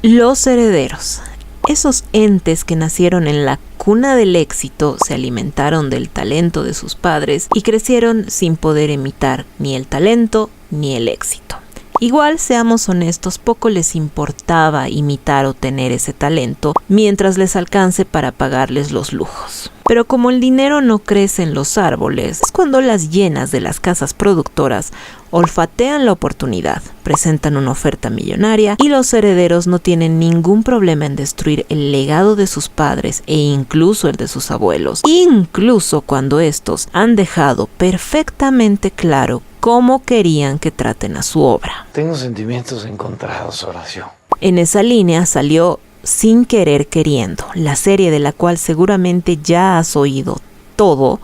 Los herederos. Esos entes que nacieron en la cuna del éxito se alimentaron del talento de sus padres y crecieron sin poder imitar ni el talento ni el éxito. Igual, seamos honestos, poco les importaba imitar o tener ese talento mientras les alcance para pagarles los lujos. Pero como el dinero no crece en los árboles, es cuando las hienas de las casas productoras olfatean la oportunidad, presentan una oferta millonaria y los herederos no tienen ningún problema en destruir el legado de sus padres e incluso el de sus abuelos, incluso cuando estos han dejado perfectamente claro cómo querían que traten a su obra. Tengo sentimientos encontrados, Horacio. En esa línea salió Sin Querer Queriendo, la serie de la cual seguramente ya has oído todo,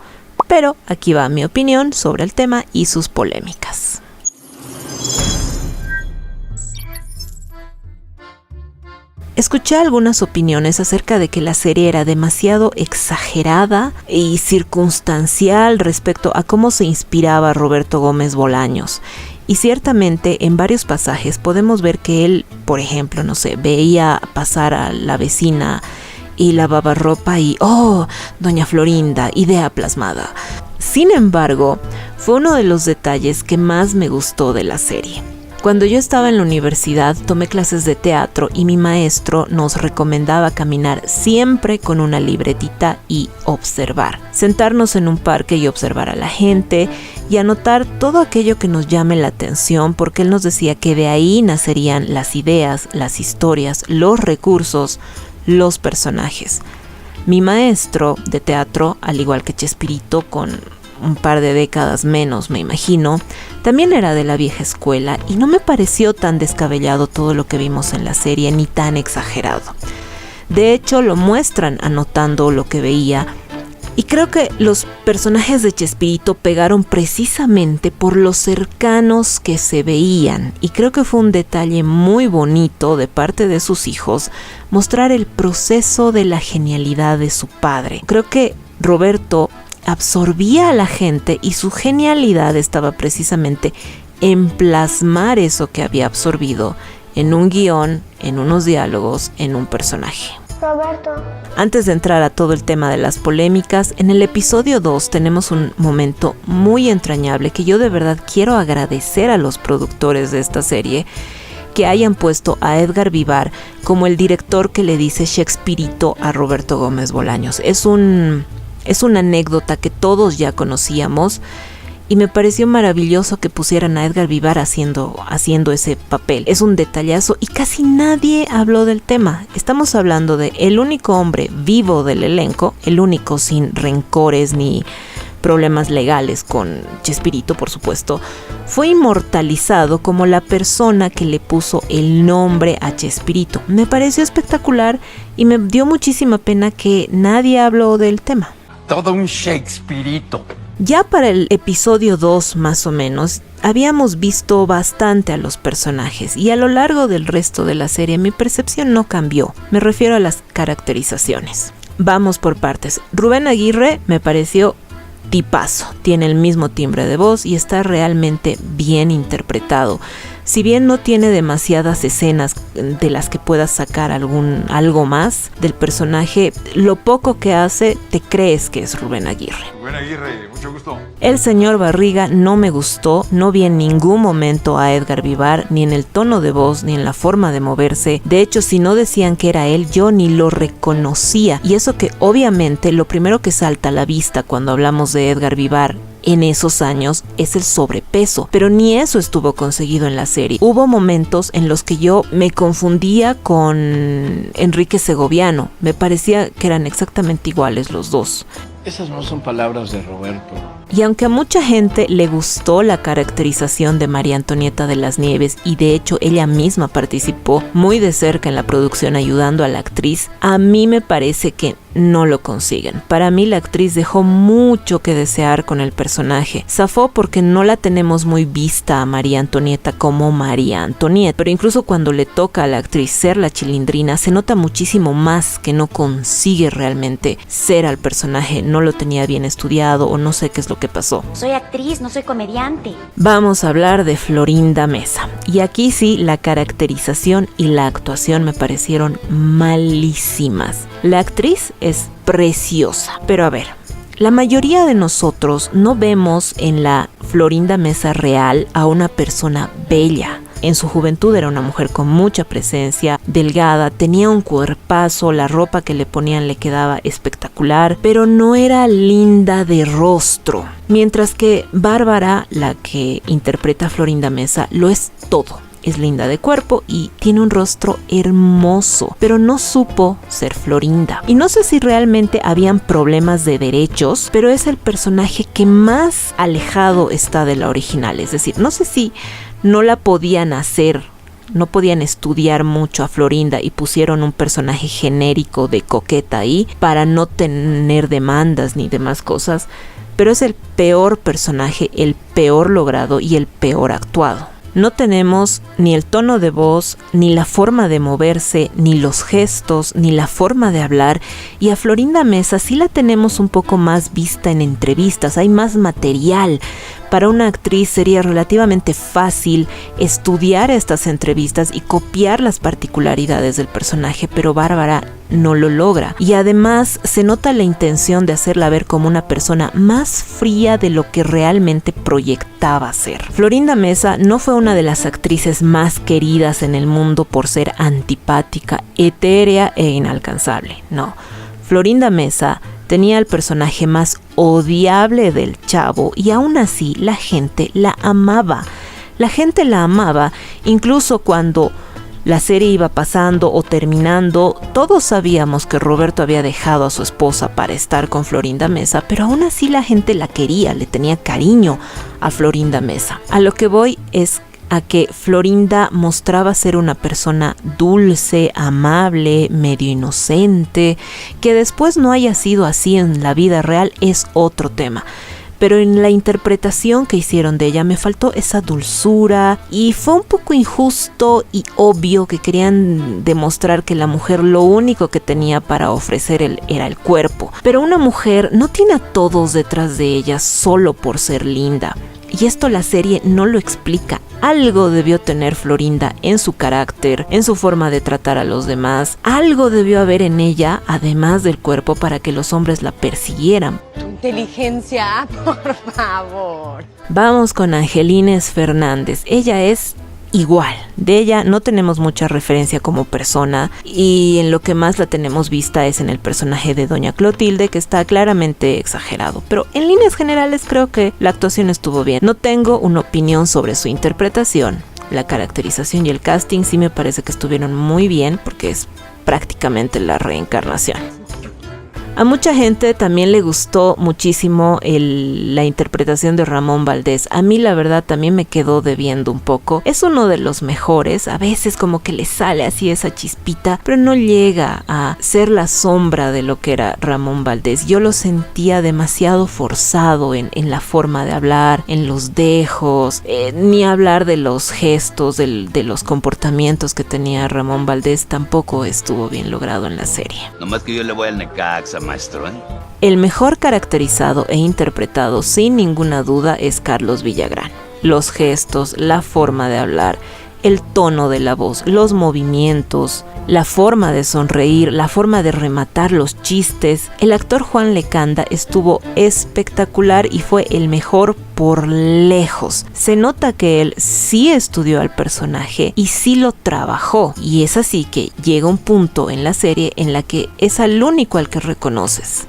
pero aquí va mi opinión sobre el tema y sus polémicas. Escuché algunas opiniones acerca de que la serie era demasiado exagerada y circunstancial respecto a cómo se inspiraba Roberto Gómez Bolaños. Y ciertamente en varios pasajes podemos ver que él, por ejemplo, veía pasar a la vecina y lavaba ropa y ¡oh, doña Florinda! Idea plasmada. Sin embargo, fue uno de los detalles que más me gustó de la serie. Cuando yo estaba en la universidad tomé clases de teatro y mi maestro nos recomendaba caminar siempre con una libretita y observar. Sentarnos en un parque y observar a la gente y anotar todo aquello que nos llame la atención, porque él nos decía que de ahí nacerían las ideas, las historias, los recursos, los personajes. Mi maestro de teatro, al igual que Chespirito, con un par de décadas menos, me imagino, también era de la vieja escuela y no me pareció tan descabellado todo lo que vimos en la serie, ni tan exagerado. De hecho, lo muestran anotando lo que veía, y creo que los personajes de Chespirito pegaron precisamente por lo cercanos que se veían, y creo que fue un detalle muy bonito de parte de sus hijos mostrar el proceso de la genialidad de su padre. Creo que Roberto absorbía a la gente y su genialidad estaba precisamente en plasmar eso que había absorbido en un guión, en unos diálogos, en un personaje. Roberto. Antes de entrar a todo el tema de las polémicas, en el episodio 2 tenemos un momento muy entrañable que yo de verdad quiero agradecer a los productores de esta serie que hayan puesto a Edgar Vivar como el director que le dice Chespirito a Roberto Gómez Bolaños. Es una anécdota que todos ya conocíamos y me pareció maravilloso que pusieran a Edgar Vivar haciendo ese papel. Es un detallazo y casi nadie habló del tema. Estamos hablando de el único hombre vivo del elenco, el único sin rencores ni problemas legales con Chespirito, por supuesto. Fue inmortalizado como la persona que le puso el nombre a Chespirito. Me pareció espectacular y me dio muchísima pena que nadie habló del tema. Todo un Shakespearito. Ya para el episodio 2 más o menos, habíamos visto bastante a los personajes y a lo largo del resto de la serie mi percepción no cambió. Me refiero a las caracterizaciones. Vamos por partes. Rubén Aguirre me pareció tipazo, tiene el mismo timbre de voz y está realmente bien interpretado. Si bien no tiene demasiadas escenas de las que puedas sacar algo más del personaje, lo poco que hace te crees que es Rubén Aguirre. Rubén Aguirre, mucho gusto. El señor Barriga no me gustó, no vi en ningún momento a Edgar Vivar, ni en el tono de voz, ni en la forma de moverse. De hecho, si no decían que era él, yo ni lo reconocía. Y eso que obviamente lo primero que salta a la vista cuando hablamos de Edgar Vivar en esos años es el sobrepeso, pero ni eso estuvo conseguido en la serie. Hubo momentos en los que yo me confundía con Enrique Segoviano, me parecía que eran exactamente iguales los dos. Esas no son palabras de Roberto. Y aunque a mucha gente le gustó la caracterización de María Antonieta de las Nieves, y de hecho ella misma participó muy de cerca en la producción ayudando a la actriz, a mí me parece que no lo consiguen. Para mí la actriz dejó mucho que desear con el personaje. Zafó porque no la tenemos muy vista a María Antonieta como María Antonieta, pero incluso cuando le toca a la actriz ser la Chilindrina, se nota muchísimo más que no consigue realmente ser al personaje. No lo tenía bien estudiado o no sé qué es lo lo que pasó. Soy actriz, no soy comediante. Vamos a hablar de Florinda Meza. Y aquí sí, la caracterización y la actuación me parecieron malísimas. La actriz es preciosa, pero a ver, la mayoría de nosotros no vemos en la Florinda Meza real a una persona bella. En su juventud era una mujer con mucha presencia, delgada, tenía un cuerpazo, la ropa que le ponían le quedaba espectacular, pero no era linda de rostro. Mientras que Bárbara, la que interpreta a Florinda Meza, lo es todo. Es linda de cuerpo y tiene un rostro hermoso, pero no supo ser Florinda. Y no sé si realmente habían problemas de derechos, pero es el personaje que más alejado está de la original. Es decir, no sé si no la podían hacer, no podían estudiar mucho a Florinda y pusieron un personaje genérico de coqueta ahí para no tener demandas ni demás cosas, pero es el peor personaje, el peor logrado y el peor actuado. No tenemos ni el tono de voz, ni la forma de moverse, ni los gestos, ni la forma de hablar. Y a Florinda Meza sí la tenemos un poco más vista en entrevistas, hay más material. Para una actriz sería relativamente fácil estudiar estas entrevistas y copiar las particularidades del personaje, pero Bárbara no lo logra. Y además se nota la intención de hacerla ver como una persona más fría de lo que realmente proyectaba ser. Florinda Meza no fue una de las actrices más queridas en el mundo por ser antipática, etérea e inalcanzable. No, Florinda Meza tenía el personaje más odiable del Chavo y aún así la gente la amaba. La gente la amaba incluso cuando la serie iba pasando o terminando. Todos sabíamos que Roberto había dejado a su esposa para estar con Florinda Meza, pero aún así la gente la quería, le tenía cariño a Florinda Meza. A lo que voy es a que Florinda mostraba ser una persona dulce, amable, medio inocente. Que después no haya sido así en la vida real es otro tema, pero en la interpretación que hicieron de ella me faltó esa dulzura y fue un poco injusto y obvio que querían demostrar que la mujer lo único que tenía para ofrecer era el cuerpo. Pero una mujer no tiene a todos detrás de ella solo por ser linda. Y esto la serie no lo explica. Algo debió tener Florinda en su carácter, en su forma de tratar a los demás. Algo debió haber en ella, además del cuerpo, para que los hombres la persiguieran. Tu inteligencia, por favor. Vamos con Angelines Fernández. Ella es igual. De ella no tenemos mucha referencia como persona y en lo que más la tenemos vista es en el personaje de Doña Clotilde, que está claramente exagerado, pero en líneas generales creo que la actuación estuvo bien. No tengo una opinión sobre su interpretación. La caracterización y el casting sí me parece que estuvieron muy bien porque es prácticamente la reencarnación. A mucha gente también le gustó muchísimo la interpretación de Ramón Valdés. A mí la verdad también me quedó debiendo un poco. Es uno de los mejores, a veces como que le sale así esa chispita, pero no llega a ser la sombra de lo que era Ramón Valdés. Yo lo sentía demasiado forzado en la forma de hablar, en los dejos, ni hablar de los gestos, de los comportamientos que tenía Ramón Valdés, tampoco estuvo bien logrado en la serie. Nomás que yo le voy al Necaxa, maestro, ¿eh? El mejor caracterizado e interpretado sin ninguna duda es Carlos Villagrán. Los gestos, la forma de hablar, el tono de la voz, los movimientos, la forma de sonreír, la forma de rematar los chistes. El actor Juan Lecanda estuvo espectacular y fue el mejor por lejos. Se nota que él sí estudió al personaje y sí lo trabajó, y es así que llega un punto en la serie en la que es al único al que reconoces.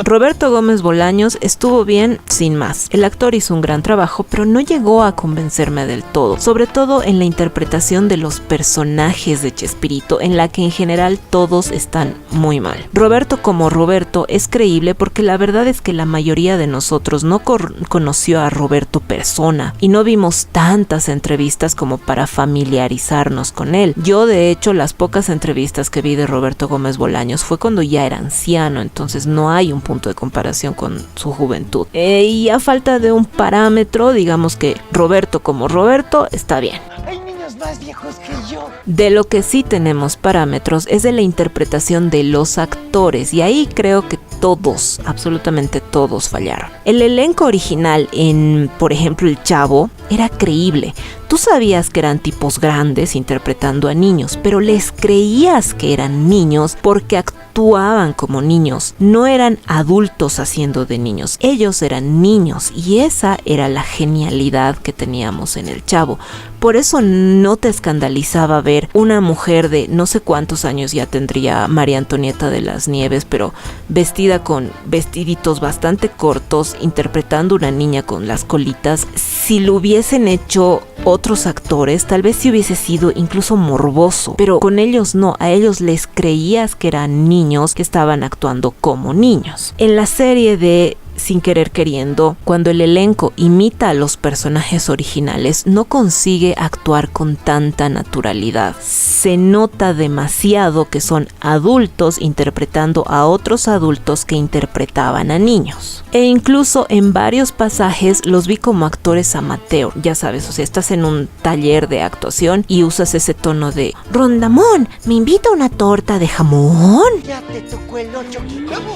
Roberto Gómez Bolaños estuvo bien sin más. El actor hizo un gran trabajo, pero no llegó a convencerme del todo, sobre todo en la interpretación de los personajes de Chespirito, en la que en general todos están muy mal. Roberto como Roberto es creíble porque la verdad es que la mayoría de nosotros no conoció a Roberto persona y no vimos tantas entrevistas como para familiarizarnos con él. Yo de hecho las pocas entrevistas que vi de Roberto Gómez Bolaños fue cuando ya era anciano, entonces no hay un punto de comparación con su juventud. Y a falta de un parámetro, digamos que Roberto como Roberto está bien. Hay niños más viejos que yo. De lo que sí tenemos parámetros es de la interpretación de los actores, y ahí creo que todos, absolutamente todos fallaron. El elenco original en, por ejemplo, El Chavo, era creíble. Tú sabías que eran tipos grandes interpretando a niños, pero les creías que eran niños porque actuaban como niños. No eran adultos haciendo de niños, ellos eran niños, y esa era la genialidad que teníamos en El Chavo. Por eso no te escandalizaba ver una mujer de no sé cuántos años ya tendría María Antonieta de las Nieves, pero vestida con vestiditos bastante cortos, interpretando una niña con las colitas. Si lo hubiesen hecho otros actores, tal vez sí hubiese sido incluso morboso, pero con ellos no, a ellos les creías que eran niños que estaban actuando como niños. En la serie de Sin Querer Queriendo, cuando el elenco imita a los personajes originales, no consigue actuar con tanta naturalidad. Se nota demasiado que son adultos interpretando a otros adultos que interpretaban a niños. E incluso en varios pasajes los vi como actores amateur, ya sabes, o sea, estás en un taller de actuación y usas ese tono de Rondamón, ¿me invita a una torta de jamón? Ya te tocó el 8.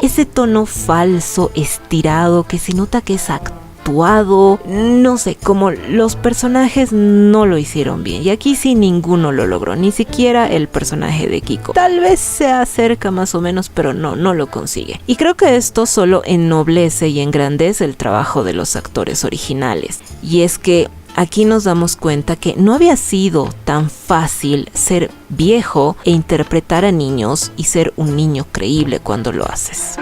Ese tono falso, estirado, que se nota que es actuado, no sé, como los personajes no lo hicieron bien, y aquí sí ninguno lo logró, ni siquiera el personaje de Kiko. Tal vez se acerca más o menos, pero no lo consigue. Y creo que esto solo ennoblece y engrandece el trabajo de los actores originales, y es que aquí nos damos cuenta que no había sido tan fácil ser viejo e interpretar a niños y ser un niño creíble cuando lo haces.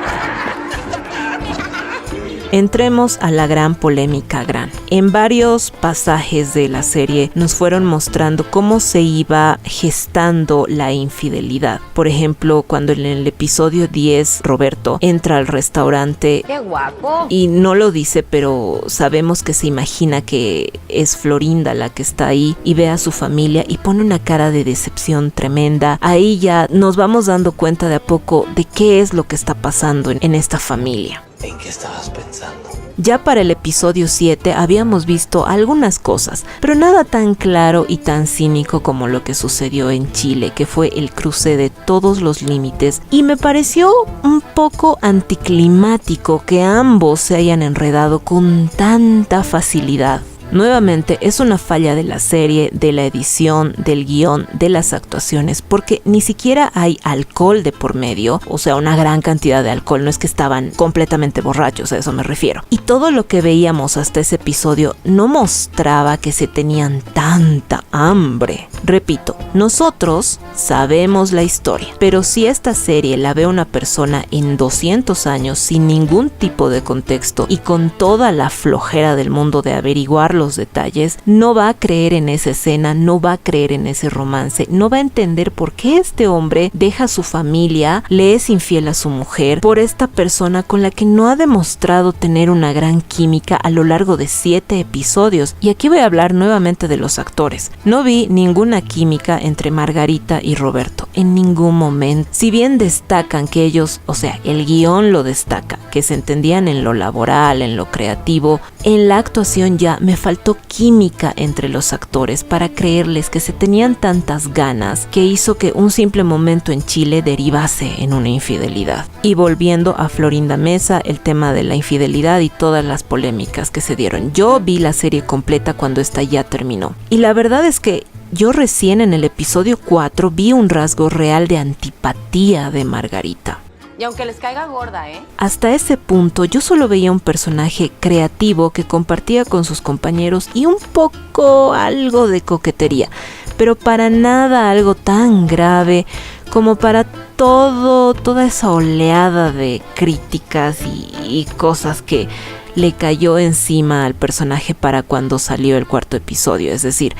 Entremos a la gran polémica gran. En varios pasajes de la serie nos fueron mostrando cómo se iba gestando la infidelidad. Por ejemplo, cuando en el episodio 10 Roberto entra al restaurante. ¡Qué guapo! Y no lo dice, pero sabemos que se imagina que es Florinda la que está ahí, y ve a su familia y pone una cara de decepción tremenda. Ahí ya nos vamos dando cuenta de a poco de qué es lo que está pasando en esta familia. ¿En qué estabas pensando? Ya para el episodio 7 habíamos visto algunas cosas, pero nada tan claro y tan cínico como lo que sucedió en Chile, que fue el cruce de todos los límites, y me pareció un poco anticlimático que ambos se hayan enredado con tanta facilidad. Nuevamente es una falla de la serie, de la edición, del guión, de las actuaciones, porque ni siquiera hay alcohol de por medio, o sea, una gran cantidad de alcohol, no es que estaban completamente borrachos, a eso me refiero. Y todo lo que veíamos hasta ese episodio no mostraba que se tenían tanta hambre. Repito, nosotros sabemos la historia, pero si esta serie la ve una persona en 200 años sin ningún tipo de contexto y con toda la flojera del mundo de averiguar los detalles, no va a creer en esa escena, no va a creer en ese romance, no va a entender por qué este hombre deja a su familia, le es infiel a su mujer por esta persona con la que no ha demostrado tener una gran química a lo largo de 7 episodios. Y aquí voy a hablar nuevamente de los actores. No vi ninguna química entre Margarita y Roberto, en ningún momento. Si bien destacan que ellos, o sea, el guión lo destaca, que se entendían en lo laboral, en lo creativo, en la actuación ya me faltó química entre los actores para creerles que se tenían tantas ganas que hizo que un simple momento en Chile derivase en una infidelidad. Y volviendo a Florinda Meza, el tema de la infidelidad y todas las polémicas que se dieron. Yo vi la serie completa cuando esta ya terminó. Y la verdad es que yo recién en el episodio 4 vi un rasgo real de antipatía de Margarita. Y aunque les caiga gorda, Hasta ese punto yo solo veía un personaje creativo que compartía con sus compañeros y un poco algo de coquetería, pero para nada algo tan grave como para toda esa oleada de críticas y cosas que le cayó encima al personaje para cuando salió el 4º episodio. Es decir,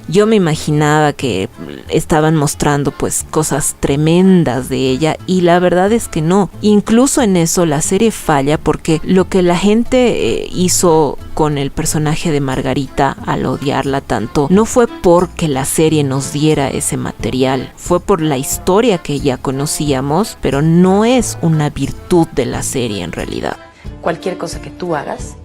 yo me imaginaba que estaban mostrando pues cosas tremendas de ella, y la verdad es que no. Incluso en eso la serie falla, porque lo que la gente hizo con el personaje de Margarita al odiarla tanto no fue porque la serie nos diera ese material, fue por la historia que ya conocíamos, pero no es una virtud de la serie en realidad. Cualquier cosa que tú hagas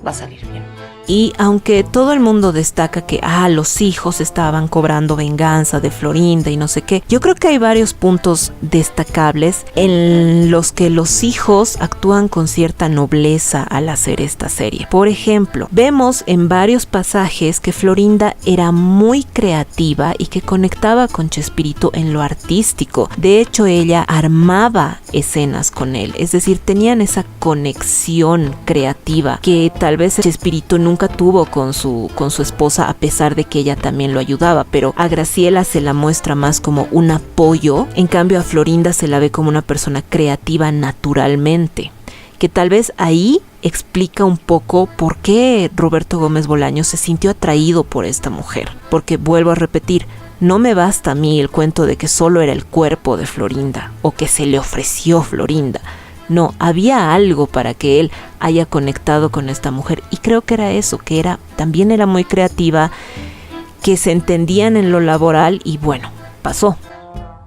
va a salir bien. Y aunque todo el mundo destaca que los hijos estaban cobrando venganza de Florinda y no sé qué, yo creo que hay varios puntos destacables en los que los hijos actúan con cierta nobleza al hacer esta serie. Por ejemplo, vemos en varios pasajes que Florinda era muy creativa y que conectaba con Chespirito en lo artístico. De hecho, ella armaba escenas con él, es decir, tenían esa conexión creativa que tal vez Chespirito nunca tuvo con su esposa, a pesar de que ella también lo ayudaba, pero a Graciela se la muestra más como un apoyo, en cambio a Florinda se la ve como una persona creativa naturalmente, que tal vez ahí explica un poco por qué Roberto Gómez Bolaños se sintió atraído por esta mujer, porque vuelvo a repetir, no me basta a mí el cuento de que solo era el cuerpo de Florinda o que se le ofreció Florinda. No, había algo para que él haya conectado con esta mujer y creo que era eso, que también era muy creativa, que se entendían en lo laboral y bueno, pasó.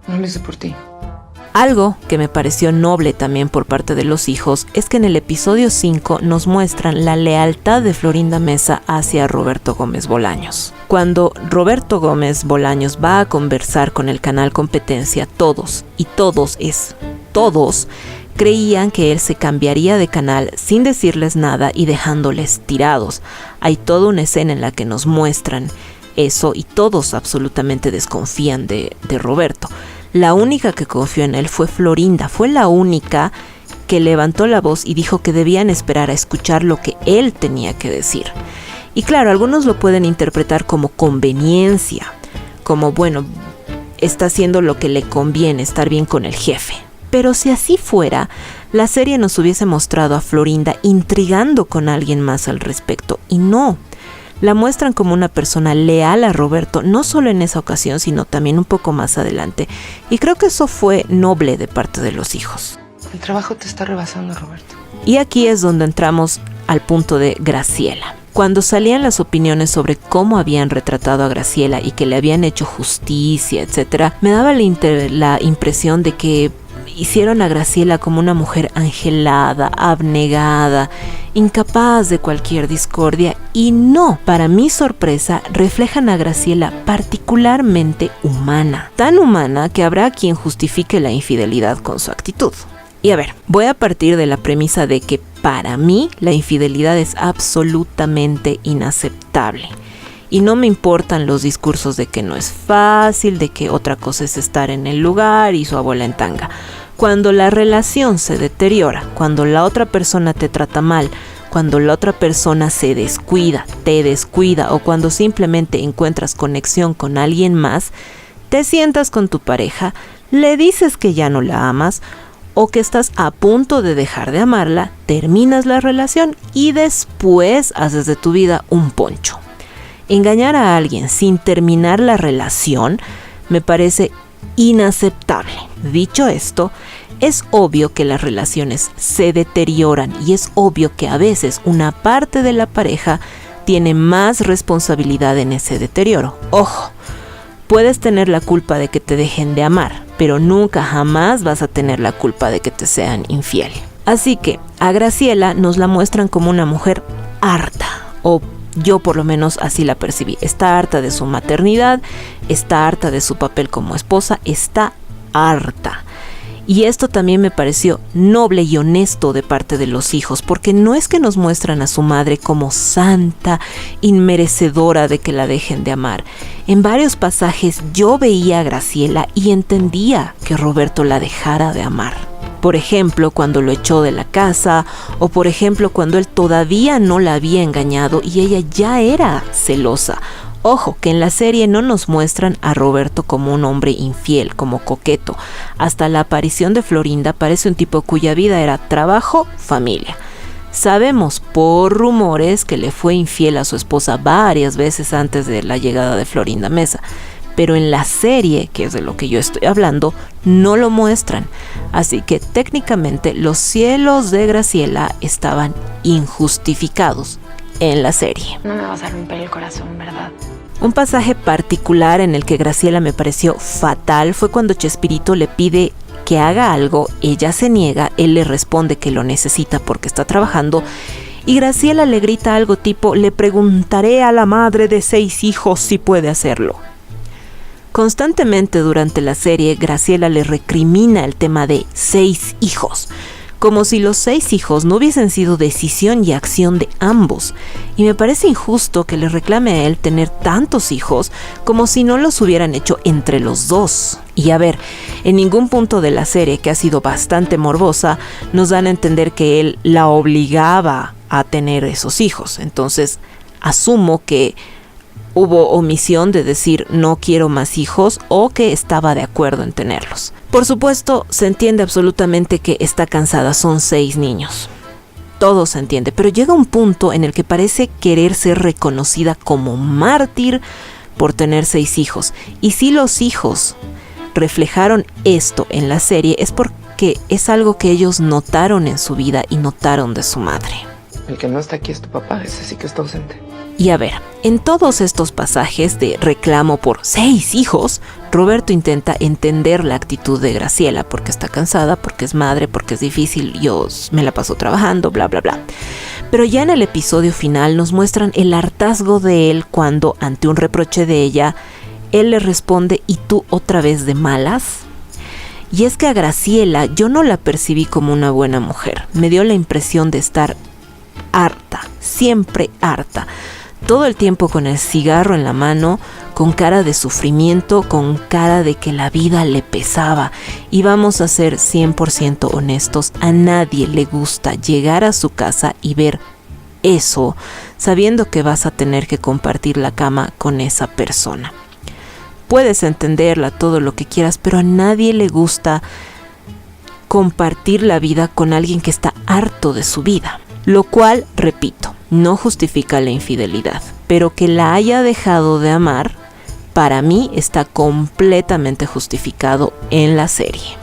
No lo hice por ti. Algo que me pareció noble también por parte de los hijos es que en el episodio 5 nos muestran la lealtad de Florinda Mesa hacia Roberto Gómez Bolaños. Cuando Roberto Gómez Bolaños va a conversar con el canal Competencia, todos creían que él se cambiaría de canal sin decirles nada y dejándoles tirados. Hay toda una escena en la que nos muestran eso y todos absolutamente desconfían de Roberto. La única que confió en él fue Florinda, fue la única que levantó la voz y dijo que debían esperar a escuchar lo que él tenía que decir. Y claro, algunos lo pueden interpretar como conveniencia, como bueno, está haciendo lo que le conviene, estar bien con el jefe. Pero si así fuera, la serie nos hubiese mostrado a Florinda intrigando con alguien más al respecto, y no. La muestran como una persona leal a Roberto, no solo en esa ocasión, sino también un poco más adelante. Y creo que eso fue noble de parte de los hijos. El trabajo te está rebasando, Roberto. Y aquí es donde entramos al punto de Graciela. Cuando salían las opiniones sobre cómo habían retratado a Graciela y que le habían hecho justicia, etc., me daba la impresión de que hicieron a Graciela como una mujer angelada, abnegada, incapaz de cualquier discordia, y no, para mi sorpresa, reflejan a Graciela particularmente humana, tan humana que habrá quien justifique la infidelidad con su actitud. Y a ver, voy a partir de la premisa de que para mí la infidelidad es absolutamente inaceptable. Y no me importan los discursos de que no es fácil, de que otra cosa es estar en el lugar y su abuela en tanga. Cuando la relación se deteriora, cuando la otra persona te trata mal, cuando la otra persona se descuida, te descuida, o cuando simplemente encuentras conexión con alguien más, te sientas con tu pareja, le dices que ya no la amas o que estás a punto de dejar de amarla, terminas la relación y después haces de tu vida un poncho. Engañar a alguien sin terminar la relación me parece inaceptable. Dicho esto, es obvio que las relaciones se deterioran y es obvio que a veces una parte de la pareja tiene más responsabilidad en ese deterioro. Ojo, puedes tener la culpa de que te dejen de amar, pero nunca jamás vas a tener la culpa de que te sean infiel. Así que a Graciela nos la muestran como una mujer harta, o yo por lo menos así la percibí. Está harta de su maternidad, está harta de su papel como esposa, está harta. Y esto también me pareció noble y honesto de parte de los hijos, porque no es que nos muestran a su madre como santa, inmerecedora de que la dejen de amar. En varios pasajes yo veía a Graciela y entendía que Roberto la dejara de amar. Por ejemplo, cuando lo echó de la casa, o por ejemplo, cuando él todavía no la había engañado y ella ya era celosa. Ojo, que en la serie no nos muestran a Roberto como un hombre infiel, como coqueto. Hasta la aparición de Florinda parece un tipo cuya vida era trabajo, familia. Sabemos por rumores que le fue infiel a su esposa varias veces antes de la llegada de Florinda Mesa. Pero en la serie, que es de lo que yo estoy hablando, no lo muestran. Así que técnicamente los celos de Graciela estaban injustificados en la serie. No me vas a romper el corazón, ¿verdad? Un pasaje particular en el que Graciela me pareció fatal fue cuando Chespirito le pide que haga algo, ella se niega, él le responde que lo necesita porque está trabajando y Graciela le grita algo tipo: le preguntaré a la madre de 6 hijos si puede hacerlo. Constantemente durante la serie, Graciela le recrimina el tema de 6 hijos, como si los 6 hijos no hubiesen sido decisión y acción de ambos, y me parece injusto que le reclame a él tener tantos hijos como si no los hubieran hecho entre los dos. Y a ver, en ningún punto de la serie, que ha sido bastante morbosa, nos dan a entender que él la obligaba a tener esos hijos, entonces asumo que hubo omisión de decir no quiero más hijos o que estaba de acuerdo en tenerlos. Por supuesto, se entiende absolutamente que está cansada, son 6 niños. Todo se entiende, pero llega un punto en el que parece querer ser reconocida como mártir por tener 6 hijos. Y si los hijos reflejaron esto en la serie es porque es algo que ellos notaron en su vida y notaron de su madre. El que no está aquí es tu papá, ese sí que está ausente. Y a ver, en todos estos pasajes de reclamo por 6 hijos, Roberto intenta entender la actitud de Graciela, porque está cansada, porque es madre, porque es difícil, yo me la paso trabajando, bla bla bla. Pero ya en el episodio final nos muestran el hartazgo de él cuando, ante un reproche de ella, él le responde: ¿y tú otra vez de malas? Y es que a Graciela yo no la percibí como una buena mujer, me dio la impresión de estar harta, siempre harta. Todo el tiempo con el cigarro en la mano, con cara de sufrimiento, con cara de que la vida le pesaba. Y vamos a ser 100% honestos, a nadie le gusta llegar a su casa y ver eso, sabiendo que vas a tener que compartir la cama con esa persona. Puedes entenderla, todo lo que quieras, pero a nadie le gusta compartir la vida con alguien que está harto de su vida. Lo cual, repito, no justifica la infidelidad, pero que la haya dejado de amar, para mí está completamente justificado en la serie.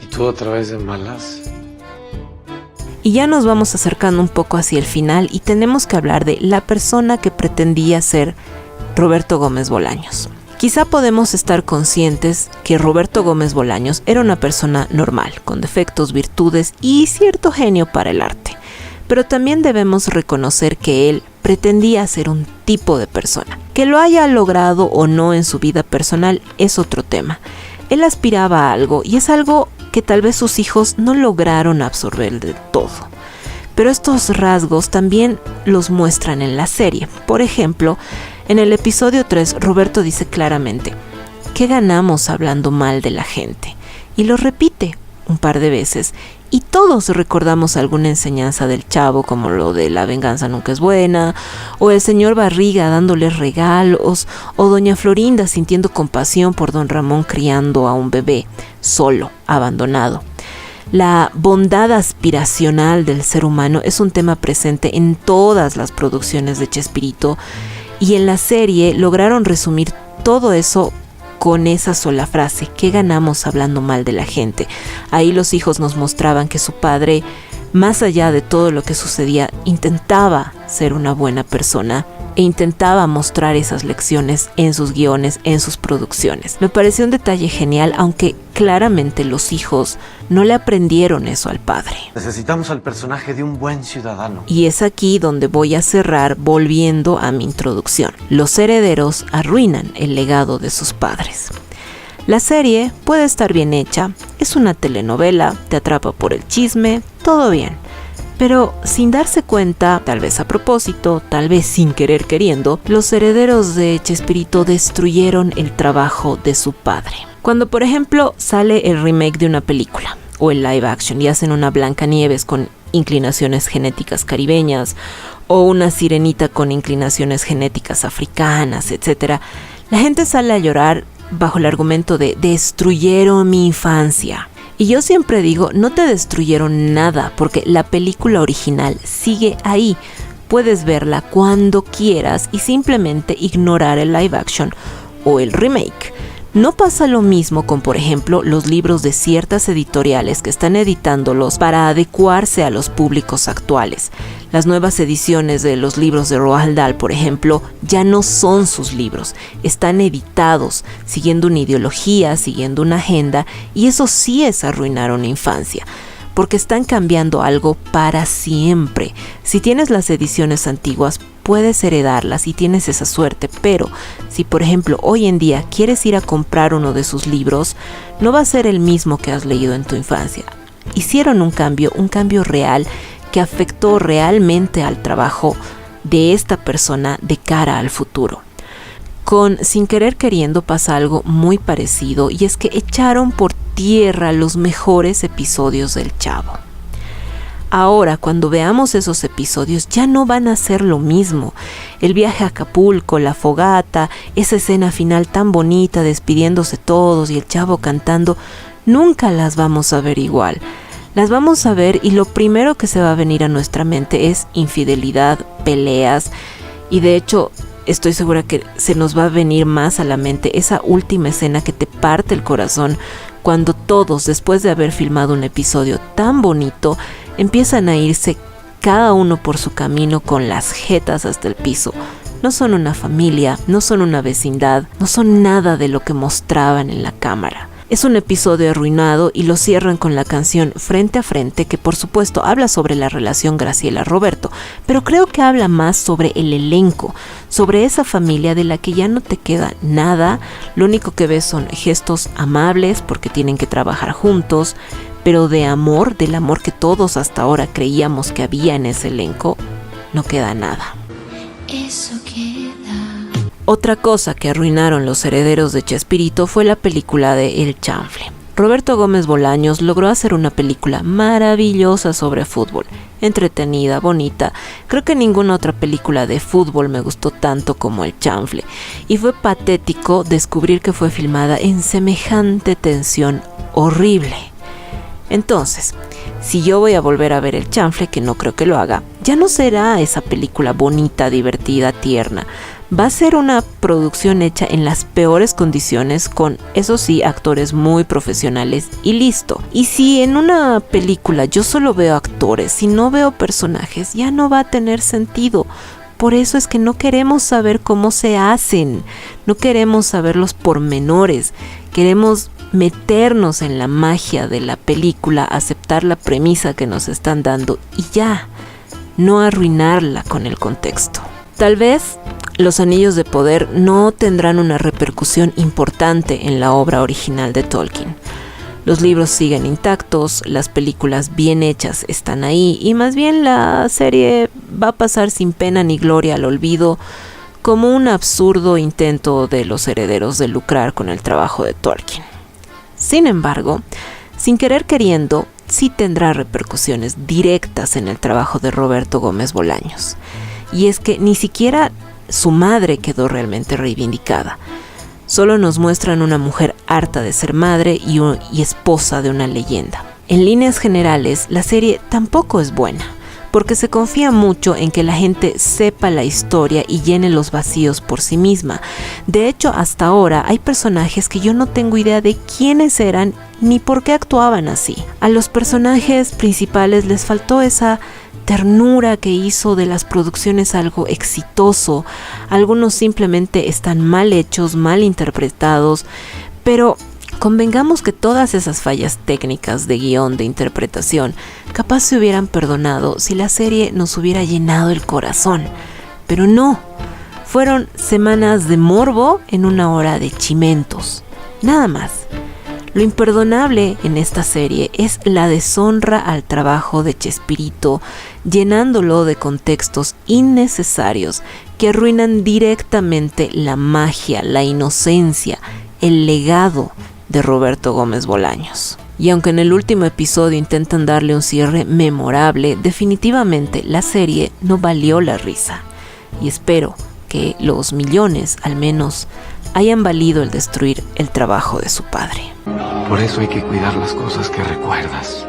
¿Y tú otra vez de malas? Y ya nos vamos acercando un poco hacia el final y tenemos que hablar de la persona que pretendía ser Roberto Gómez Bolaños. Quizá podemos estar conscientes que Roberto Gómez Bolaños era una persona normal, con defectos, virtudes y cierto genio para el arte. Pero también debemos reconocer que él pretendía ser un tipo de persona. Que lo haya logrado o no en su vida personal es otro tema. Él aspiraba a algo y es algo que tal vez sus hijos no lograron absorber del todo. Pero estos rasgos también los muestran en la serie. Por ejemplo, en el episodio 3, Roberto dice claramente: ¿qué ganamos hablando mal de la gente? Y lo repite un par de veces. Y todos recordamos alguna enseñanza del Chavo, como lo de la venganza nunca es buena, o el señor Barriga dándoles regalos, o doña Florinda sintiendo compasión por don Ramón criando a un bebé solo, abandonado. La bondad aspiracional del ser humano es un tema presente en todas las producciones de Chespirito, y en la serie lograron resumir todo eso con esa sola frase: ¿qué ganamos hablando mal de la gente? Ahí los hijos nos mostraban que su padre, más allá de todo lo que sucedía, intentaba ser una buena persona e intentaba mostrar esas lecciones en sus guiones, en sus producciones. Me pareció un detalle genial, aunque claramente los hijos no le aprendieron eso al padre. Necesitamos al personaje de un buen ciudadano. Y es aquí donde voy a cerrar volviendo a mi introducción. Los herederos arruinan el legado de sus padres. La serie puede estar bien hecha, es una telenovela, te atrapa por el chisme, todo bien. Pero sin darse cuenta, tal vez a propósito, tal vez sin querer queriendo, los herederos de Chespirito destruyeron el trabajo de su padre. Cuando, por ejemplo, sale el remake de una película o el live action y hacen una Blancanieves con inclinaciones genéticas caribeñas o una Sirenita con inclinaciones genéticas africanas, etc., la gente sale a llorar bajo el argumento de destruyeron mi infancia. Y yo siempre digo, no te destruyeron nada, porque la película original sigue ahí. Puedes verla cuando quieras y simplemente ignorar el live action o el remake. No pasa lo mismo con, por ejemplo, los libros de ciertas editoriales que están editándolos para adecuarse a los públicos actuales. Las nuevas ediciones de los libros de Roald Dahl, por ejemplo, ya no son sus libros, están editados, siguiendo una ideología, siguiendo una agenda, y eso sí es arruinar una infancia. porque están cambiando algo para siempre. Si tienes las ediciones antiguas, puedes heredarlas y tienes esa suerte, pero si por ejemplo hoy en día quieres ir a comprar uno de sus libros, no va a ser el mismo que has leído en tu infancia. Hicieron un cambio real que afectó realmente al trabajo de esta persona de cara al futuro. Con Sin Querer Queriendo pasa algo muy parecido, y es que echaron por tierra los mejores episodios del Chavo. Ahora, cuando veamos esos episodios, ya no van a ser lo mismo. El viaje a Acapulco, la fogata, esa escena final tan bonita, despidiéndose todos y el Chavo cantando, nunca las vamos a ver igual. Las vamos a ver y lo primero que se va a venir a nuestra mente es infidelidad, peleas, y de hecho estoy segura que se nos va a venir más a la mente esa última escena que te parte el corazón, cuando todos, después de haber filmado un episodio tan bonito, empiezan a irse cada uno por su camino con las jetas hasta el piso. No son una familia, no son una vecindad, no son nada de lo que mostraban en la cámara. Es un episodio arruinado y lo cierran con la canción Frente a Frente, que por supuesto habla sobre la relación Graciela-Roberto, pero creo que habla más sobre el elenco, sobre esa familia de la que ya no te queda nada. Lo único que ves son gestos amables porque tienen que trabajar juntos, pero de amor, del amor que todos hasta ahora creíamos que había en ese elenco, no queda nada. Eso queda. Otra cosa que arruinaron los herederos de Chespirito fue la película de El Chanfle. Roberto Gómez Bolaños logró hacer una película maravillosa sobre fútbol, entretenida, bonita. Creo que ninguna otra película de fútbol me gustó tanto como El Chanfle, y fue patético descubrir que fue filmada en semejante tensión horrible. Entonces, si yo voy a volver a ver El Chanfle, que no creo que lo haga, ya no será esa película bonita, divertida, tierna. Va a ser una producción hecha en las peores condiciones, con, eso sí, actores muy profesionales y listo. Y si en una película yo solo veo actores y no veo personajes, ya no va a tener sentido. Por eso es que no queremos saber cómo se hacen, no queremos saber los pormenores, queremos meternos en la magia de la película, aceptar la premisa que nos están dando y ya, no arruinarla con el contexto. Tal vez Los Anillos de Poder no tendrán una repercusión importante en la obra original de Tolkien. Los libros siguen intactos, las películas bien hechas están ahí, y más bien la serie va a pasar sin pena ni gloria al olvido, como un absurdo intento de los herederos de lucrar con el trabajo de Tolkien. Sin embargo, Sin Querer Queriendo sí tendrá repercusiones directas en el trabajo de Roberto Gómez Bolaños. Y es que ni siquiera su madre quedó realmente reivindicada. Solo nos muestran una mujer harta de ser madre y esposa de una leyenda. En líneas generales, la serie tampoco es buena, porque se confía mucho en que la gente sepa la historia y llene los vacíos por sí misma. De hecho, hasta ahora hay personajes que yo no tengo idea de quiénes eran ni por qué actuaban así. A los personajes principales les faltó esa ternura que hizo de las producciones algo exitoso. Algunos simplemente están mal hechos, mal interpretados, pero convengamos que todas esas fallas técnicas de guión, de interpretación, capaz se hubieran perdonado si la serie nos hubiera llenado el corazón. Pero no, fueron semanas de morbo en una hora de chimentos, nada más. Lo imperdonable en esta serie es la deshonra al trabajo de Chespirito, llenándolo de contextos innecesarios que arruinan directamente la magia, la inocencia, el legado de Roberto Gómez Bolaños. Y aunque en el último episodio intentan darle un cierre memorable, definitivamente la serie no valió la risa. Y espero que los millones, al menos, hayan valido el destruir el trabajo de su padre. Por eso hay que cuidar las cosas que recuerdas.